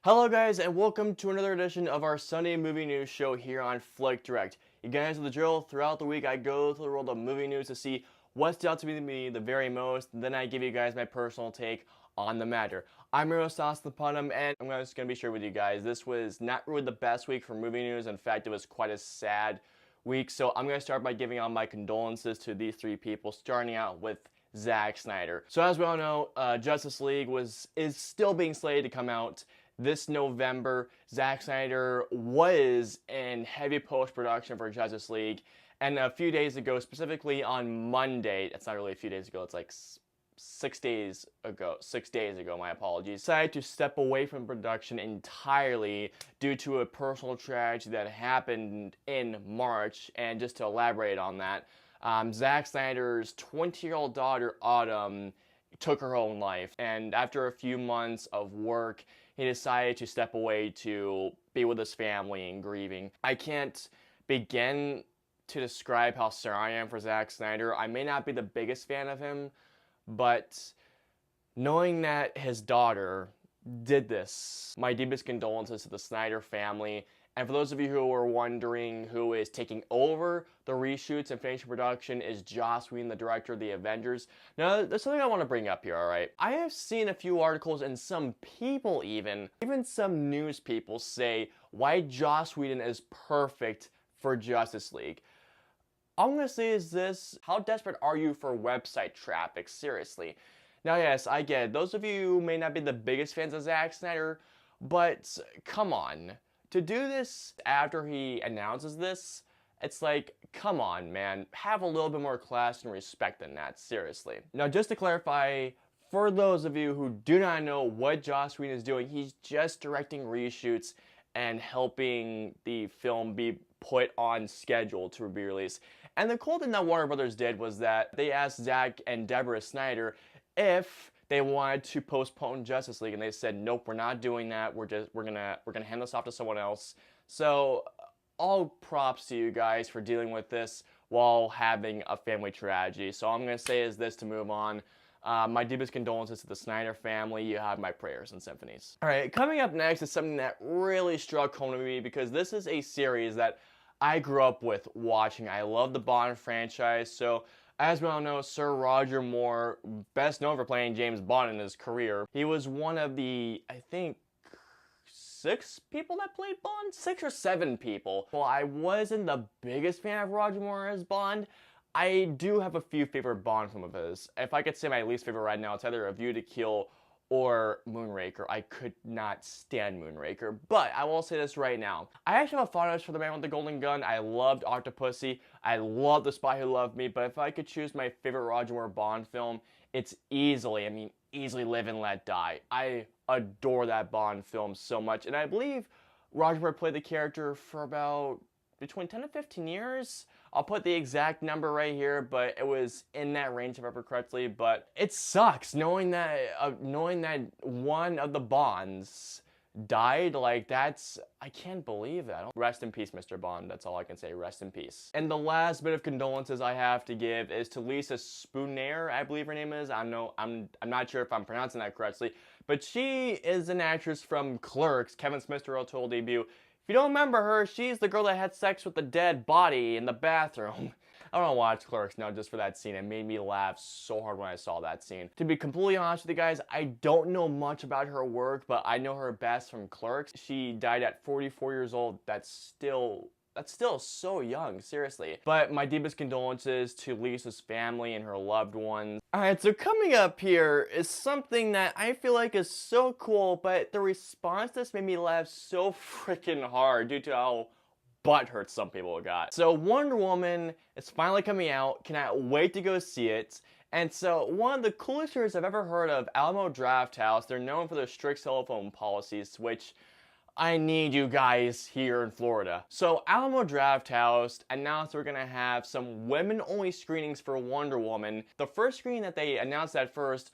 Hello guys, and welcome to another edition of our Sunday movie news show here on FlickDirect. You guys know the drill. Throughout the week I go through the world of movie news to see what stood out to me the very most, and then I give you guys my personal take on the matter. I'm your host, Putnam, and I'm just going to be sharing with you guys, this was not really the best week for movie news. In fact, it was quite a sad week, so I'm going to start by giving out my condolences to these three people, starting out with Zack Snyder. So as we all know, Justice League is still being slated to come out this November. Zack Snyder was in heavy post-production for Justice League, and a few days ago, specifically on Monday, it's not really a few days ago, it's like 6 days ago, my apologies, decided to step away from production entirely due to a personal tragedy that happened in March. And just to elaborate on that, Zack Snyder's 20-year-old daughter, Autumn, took her own life, and after a few months of work, he decided to step away to be with his family and grieving. I can't begin to describe how sorry I am for Zack Snyder. I may not be the biggest fan of him, but knowing that his daughter did this, my deepest condolences to the Snyder family. And for those of you who are wondering who is taking over the reshoots and finishing production, is Joss Whedon, the director of the Avengers. Now, there's something I want to bring up here, alright? I have seen a few articles and some people even some news people say why Joss Whedon is perfect for Justice League. All I'm going to say is this: how desperate are you for website traffic? Seriously. Now, yes, I get it. Those of you who may not be the biggest fans of Zack Snyder, but come on. To do this after he announces this, it's like, come on, man. Have a little bit more class and respect than that, seriously. Now, just to clarify, for those of you who do not know what Joss Whedon is doing, he's just directing reshoots and helping the film be put on schedule to be released. And the cool thing that Warner Brothers did was that they asked Zack and Deborah Snyder if they wanted to postpone Justice League, and they said, nope, we're not doing that. We're gonna hand this off to someone else. So all props to you guys for dealing with this while having a family tragedy. So all I'm gonna say is this to move on. My deepest condolences to the Snyder family. You have my prayers and symphonies. All right, coming up next is something that really struck home to me, because this is a series that I grew up with watching. I love the Bond franchise. So as we all know, Sir Roger Moore, best known for playing James Bond in his career, he was one of the, I think, 6 people that played Bond? 6 or 7 people. Well, I wasn't the biggest fan of Roger Moore as Bond. I do have a few favorite Bond films of his. If I could say my least favorite right now, it's either A View to Kill or Moonraker. I could not stand Moonraker, but I will say this right now. I actually have a fondness for The Man with the Golden Gun. I loved Octopussy. I love The Spy Who Loved Me, but if I could choose my favorite Roger Moore Bond film, it's easily Live and Let Die. I adore that Bond film so much, and I believe Roger Moore played the character for about between 10 to 15 years. I'll put the exact number right here, but it was in that range if I remember correctly. But it sucks knowing that one of the Bonds died. Like, I can't believe that. Rest in peace, Mr. Bond. That's all I can say. Rest in peace. And the last bit of condolences I have to give is to Lisa Spooner, I believe her name is. I'm not sure if I'm pronouncing that correctly, but she is an actress from Clerks, Kevin Smith's directorial debut. If you don't remember her, she's the girl that had sex with the dead body in the bathroom. I don't watch Clerks now just for that scene. It made me laugh so hard when I saw that scene. To be completely honest with you guys, I don't know much about her work, but I know her best from Clerks. She died at 44 years old. That's still so young, seriously. But my deepest condolences to Lisa's family and her loved ones. Alright, so coming up here is something that I feel like is so cool, but the response to this made me laugh so freaking hard due to how butthurt some people got. So Wonder Woman is finally coming out. Cannot wait to go see it. And so one of the coolest series I've ever heard of, Alamo Drafthouse. They're known for their strict cell phone policies, which I need you guys here in Florida. So Alamo Drafthouse announced we're gonna have some women-only screenings for Wonder Woman. The first screening that they announced at first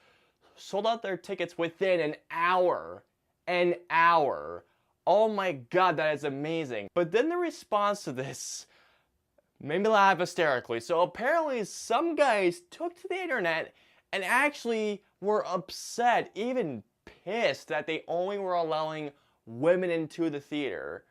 sold out their tickets within an hour. An hour. Oh my god, that is amazing. But then the response to this made me laugh hysterically. So apparently some guys took to the internet and actually were upset, even pissed, that they only were allowing women into the theater.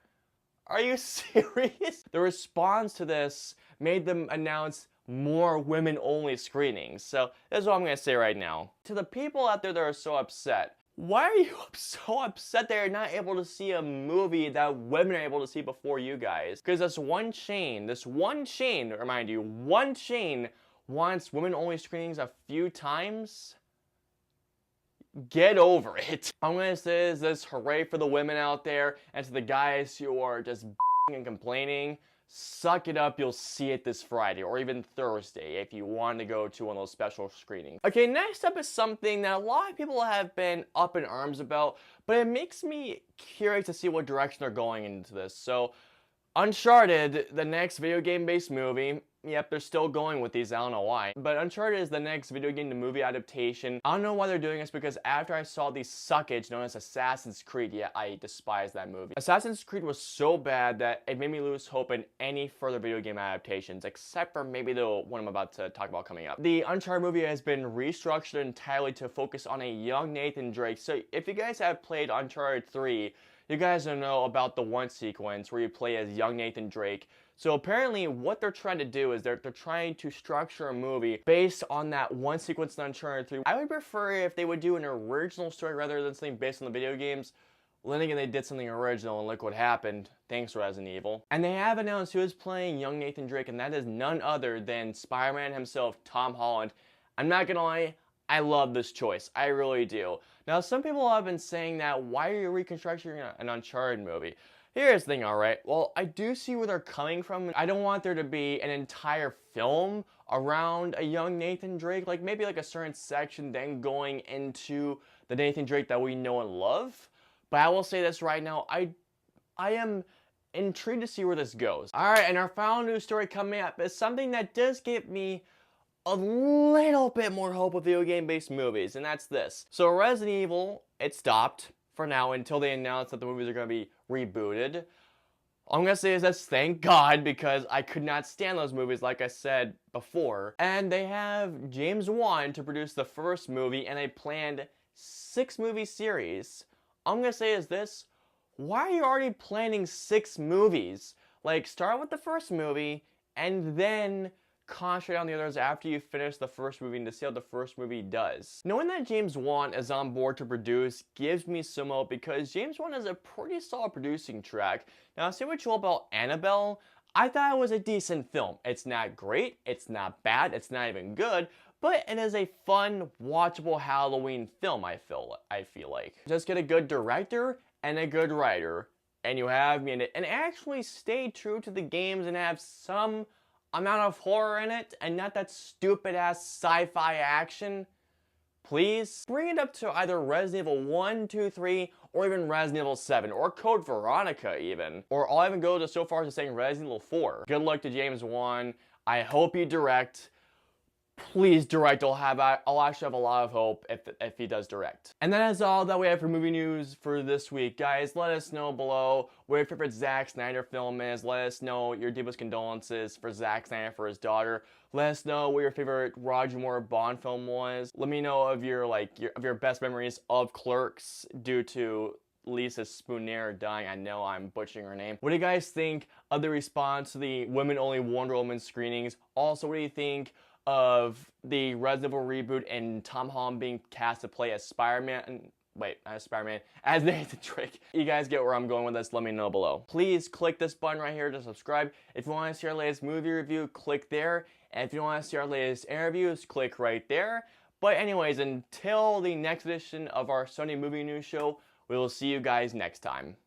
Are you serious? The response to this made them announce more women-only screenings. So this is what I'm gonna say right now. To the people out there that are so upset, why are you so upset they're not able to see a movie that women are able to see before you guys? Because this one chain, remind you, one chain wants women-only screenings a few times? Get over it. I'm gonna say is this hooray for the women out there, and to the guys who are just and complaining, suck it up, you'll see it this Friday or even Thursday if you want to go to one of those special screenings. Okay, next up is something that a lot of people have been up in arms about, but it makes me curious to see what direction they're going into this. So, Uncharted, the next video game-based movie. Yep, they're still going with these, I don't know why. But Uncharted is the next video game to movie adaptation. I don't know why they're doing this because after I saw the suckage known as Assassin's Creed, yeah, I despise that movie. Assassin's Creed was so bad that it made me lose hope in any further video game adaptations, except for maybe the one I'm about to talk about coming up. The Uncharted movie has been restructured entirely to focus on a young Nathan Drake. So if you guys have played Uncharted 3, you guys don't know about the one sequence where you play as young Nathan Drake. So apparently what they're trying to do is they're trying to structure a movie based on that one sequence in Uncharted 3. I would prefer if they would do an original story rather than something based on the video games. Then again, they did something original and look what happened. Thanks, Resident Evil. And they have announced who is playing young Nathan Drake, and that is none other than Spider-Man himself, Tom Holland. I'm not gonna lie, I love this choice. I really do. Now, some people have been saying that, why are you reconstructing an Uncharted movie? Here's the thing, alright. Well, I do see where they're coming from. I don't want there to be an entire film around a young Nathan Drake. Like, maybe like a certain section then going into the Nathan Drake that we know and love. But I will say this right now. I am intrigued to see where this goes. Alright, and our final news story coming up is something that does give me a little bit more hope with video game-based movies, and that's this. So Resident Evil, it stopped for now until they announce that the movies are going to be rebooted. All I'm going to say is that's thank God, because I could not stand those movies like I said before. And they have James Wan to produce the first movie and a planned 6-movie series. All I'm going to say is this, why are you already planning 6 movies? Like, start with the first movie and then concentrate on the others after you finish the first movie and to see how the first movie does. Knowing that James Wan is on board to produce gives me some hope because James Wan has a pretty solid producing track. Now, say what you will about Annabelle, I thought it was a decent film. It's not great, it's not bad, it's not even good, but it is a fun, watchable Halloween film, I feel like. Just get a good director and a good writer, and you have me in it. And actually stay true to the games and have some amount of horror in it and not that stupid ass sci-fi action. Please bring it up to either Resident Evil 1, 2, 3, or even Resident Evil 7, or Code Veronica even. Or I'll even go to so far as to saying Resident Evil 4. Good luck to James Wan. I hope you direct. Please direct. I'll actually have a lot of hope if he does direct. And that is all that we have for movie news for this week. Guys, let us know below what your favorite Zack Snyder film is. Let us know your deepest condolences for Zack Snyder for his daughter. Let us know what your favorite Roger Moore Bond film was. Let me know of your best memories of Clerks due to Lisa Spooner dying. I know I'm butchering her name. What do you guys think of the response to the women-only Wonder Woman screenings? Also, what do you think of the Resident Evil reboot and Tom Holland being cast to play as Spider-Man? Wait, not as Spider-Man, as Nathan Drake. You guys get where I'm going with this, let me know below. Please click this button right here to subscribe. If you want to see our latest movie review, click there. And if you want to see our latest interviews, click right there. But anyways, until the next edition of our Sunday Movie News Show, we will see you guys next time.